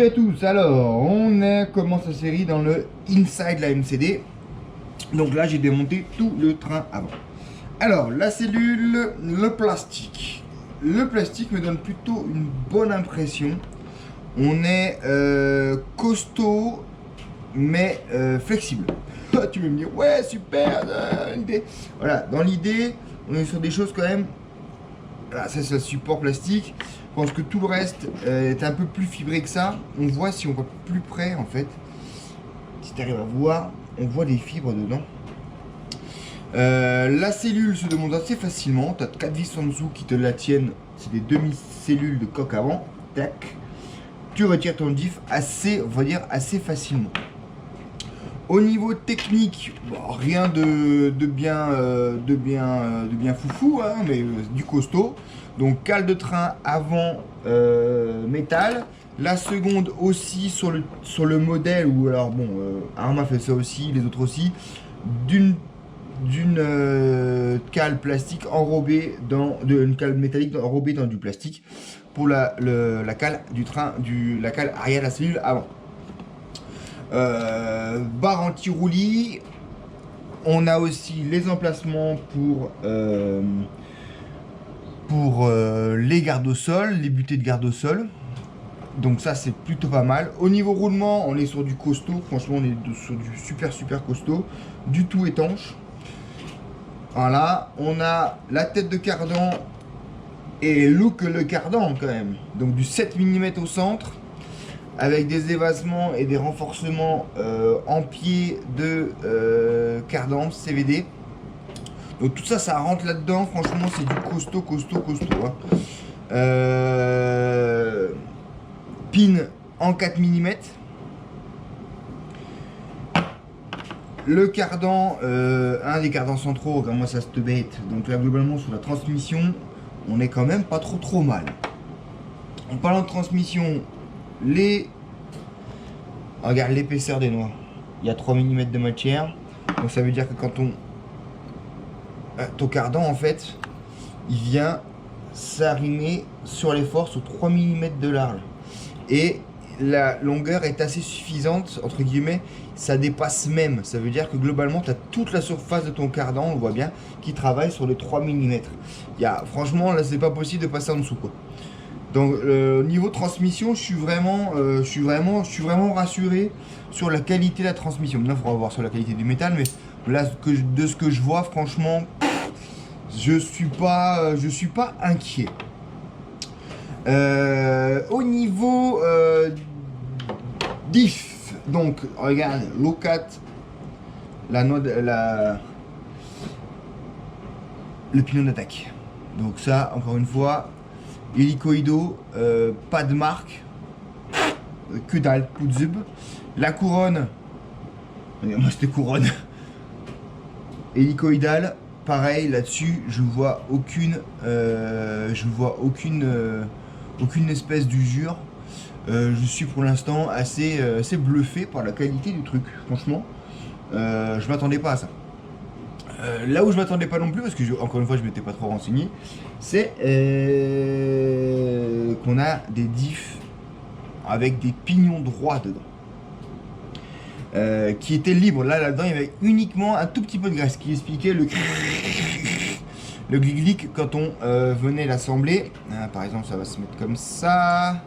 à tous, alors on commence la série dans le Inside la MCD. Donc là j'ai démonté tout le train avant. Alors la cellule, le plastique. Le plastique me donne plutôt une bonne impression. On est costaud mais flexible. Tu veux me dire ouais super l'idée. Voilà, dans l'idée on est sur des choses quand même. Voilà, ça c'est le support plastique. Je pense que tout le reste est un peu plus fibré que ça. On voit, si on voit plus près en fait, si tu arrives à voir, on voit des fibres dedans. La cellule se démonte assez facilement. Tu as 4 vis en dessous qui te la tiennent. C'est des demi-cellules de coque avant. Tac. Tu retires ton diff assez, on va dire, assez facilement. Au niveau technique, bon, rien de bien foufou, hein, mais du costaud. Donc cale de train avant métal. La seconde aussi sur le modèle, ou alors bon, Arma fait ça aussi, les autres aussi, d'une cale plastique enrobée une cale métallique enrobée dans du plastique pour la cale du train, la cale arrière de la cellule avant. Barre anti-roulis. On a aussi les emplacements pour les gardes au sol, les butées de garde au sol. Donc ça c'est plutôt pas mal. Au niveau roulement, on est sur du costaud. Franchement, on est sur du super costaud, du tout étanche. Voilà, on a la tête de cardan et look le cardan quand même. Donc du 7 mm au centre, avec des évassements et des renforcements en pied de cardan CVD. Donc tout ça, ça rentre là-dedans. Franchement, c'est du costaud, hein. Pin en 4 mm. Le cardan, un des cardans centraux, comme moi ça se bête. Donc là, globalement, sur la transmission, on est quand même pas trop mal. En parlant de transmission, regarde l'épaisseur des noix. Il y a 3 mm de matière. Donc ça veut dire que quand ton cardan, en fait, il vient s'arrimer sur les forces aux 3 mm de large. Et la longueur est assez suffisante, entre guillemets, ça dépasse même. Ça veut dire que globalement, tu as toute la surface de ton cardan, on le voit bien, qui travaille sur les 3 mm. Franchement, là, c'est pas possible de passer en dessous, quoi. Donc, niveau transmission, je suis vraiment rassuré sur la qualité de la transmission. Maintenant, il faudra voir sur la qualité du métal, mais là, de ce que je vois, franchement, je suis pas inquiet. Au niveau diff, donc regarde, low-cat, le pignon d'attaque. Donc ça, encore une fois, hélicoïdo, pas de marque, que dalle, coup de zub. La couronne, moi c'était couronne, hélicoïdale, pareil là-dessus, je vois aucune espèce d'usure. Je suis pour l'instant assez bluffé par la qualité du truc, franchement. Je m'attendais pas à ça. Là où je m'attendais pas non plus, parce que encore une fois je m'étais pas trop renseigné, c'est qu'on a des diffs avec des pignons droits dedans, qui étaient libres. Là-dedans il y avait uniquement un tout petit peu de graisse qui expliquait le glic quand on venait l'assembler. Par exemple, ça va se mettre comme ça.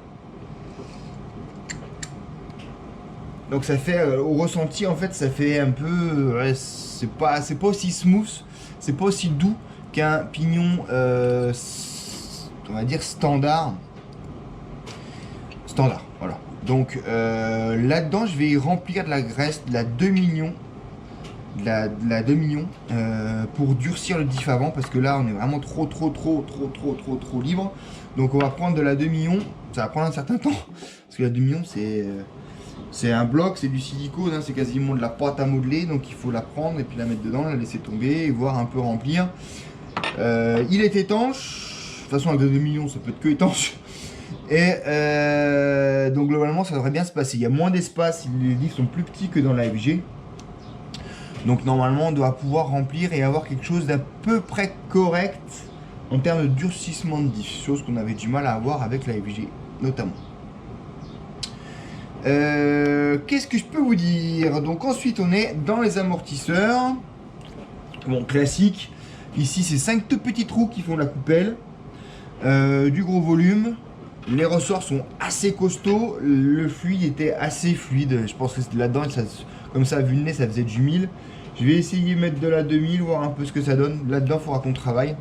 Donc ça fait au ressenti, en fait, ça fait un peu, c'est pas aussi smooth, c'est pas aussi doux qu'un pignon, on va dire standard, voilà. Donc là-dedans, je vais y remplir de la graisse, de la 2 millions. De la 2 millions pour durcir le diff avant, parce que là on est vraiment trop libre. Donc on va prendre de la 2 millions, ça va prendre un certain temps parce que la 2 millions c'est un bloc, c'est du silicone, hein, c'est quasiment de la pâte à modeler, donc il faut la prendre et puis la mettre dedans, la laisser tomber et voir un peu remplir. Il est étanche, de toute façon avec 2 millions ça peut être que étanche. Et donc globalement ça devrait bien se passer. Il y a moins d'espace, les diffs sont plus petits que dans la FG. Donc normalement on doit pouvoir remplir et avoir quelque chose d'à peu près correct en termes de durcissement de diff, chose qu'on avait du mal à avoir avec la FG notamment. Qu'est-ce que je peux vous dire? Donc ensuite on est dans les amortisseurs. Bon, classique. Ici c'est 5 tout petits trous qui font la coupelle. Du gros volume. Les ressorts sont assez costauds. Le fluide était assez fluide. Je pense que là-dedans, comme ça, vu le nez, ça faisait du 1000. Je vais essayer de mettre de la 2000, voir un peu ce que ça donne. Là-dedans, il faudra qu'on travaille.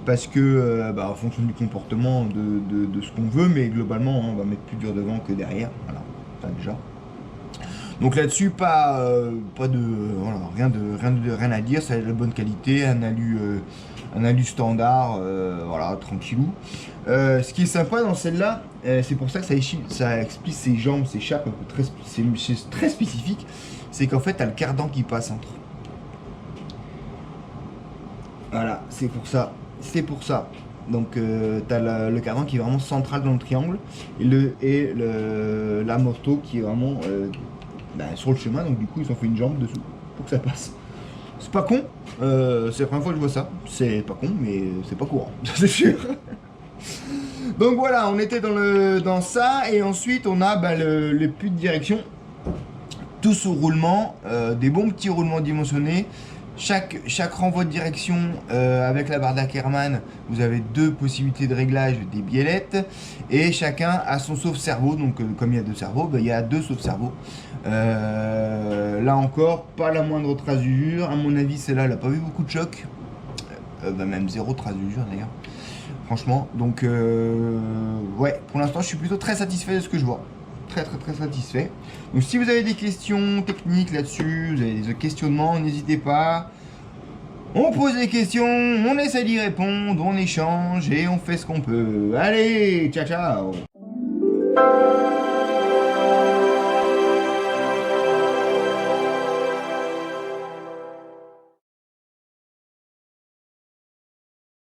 Parce que, en fonction du comportement de ce qu'on veut, mais globalement, on va mettre plus dur devant que derrière. Voilà, ça déjà. Donc là-dessus, pas de, voilà, rien à dire. Ça a de la bonne qualité, un alu standard, voilà, tranquillou. Ce qui est sympa dans celle-là, c'est pour ça que ça explique ses jambes, ses chapes, c'est très spécifique. C'est qu'en fait, t'as le cardan qui passe entre. Voilà, c'est pour ça. C'est pour ça. Donc t'as le cardan qui est vraiment central dans le triangle et la moto qui est vraiment sur le chemin. Donc du coup ils ont fait une jambe dessous pour que ça passe. C'est pas con. C'est la première fois que je vois ça. C'est pas con, mais c'est pas courant, c'est sûr. Donc voilà, on était dans ça et ensuite on a les putes de direction. Tout sous roulement, des bons petits roulements dimensionnés. Chaque renvoi de direction avec la barre d'Ackermann, vous avez 2 possibilités de réglage des biellettes et chacun a son sauve-cerveau. Donc comme il y a 2 cerveaux, il y a 2 sauve-cerveaux. Là encore, pas la moindre trace d'usure. À mon avis, celle-là, elle n'a pas vu beaucoup de choc. Même 0 trace d'usure d'ailleurs. Franchement, donc ouais, pour l'instant, je suis plutôt très satisfait de ce que je vois. Très satisfait. Donc si vous avez des questions techniques là-dessus, vous avez des questionnements, n'hésitez pas. On pose des questions, on essaie d'y répondre, on échange et on fait ce qu'on peut. Allez, ciao ciao.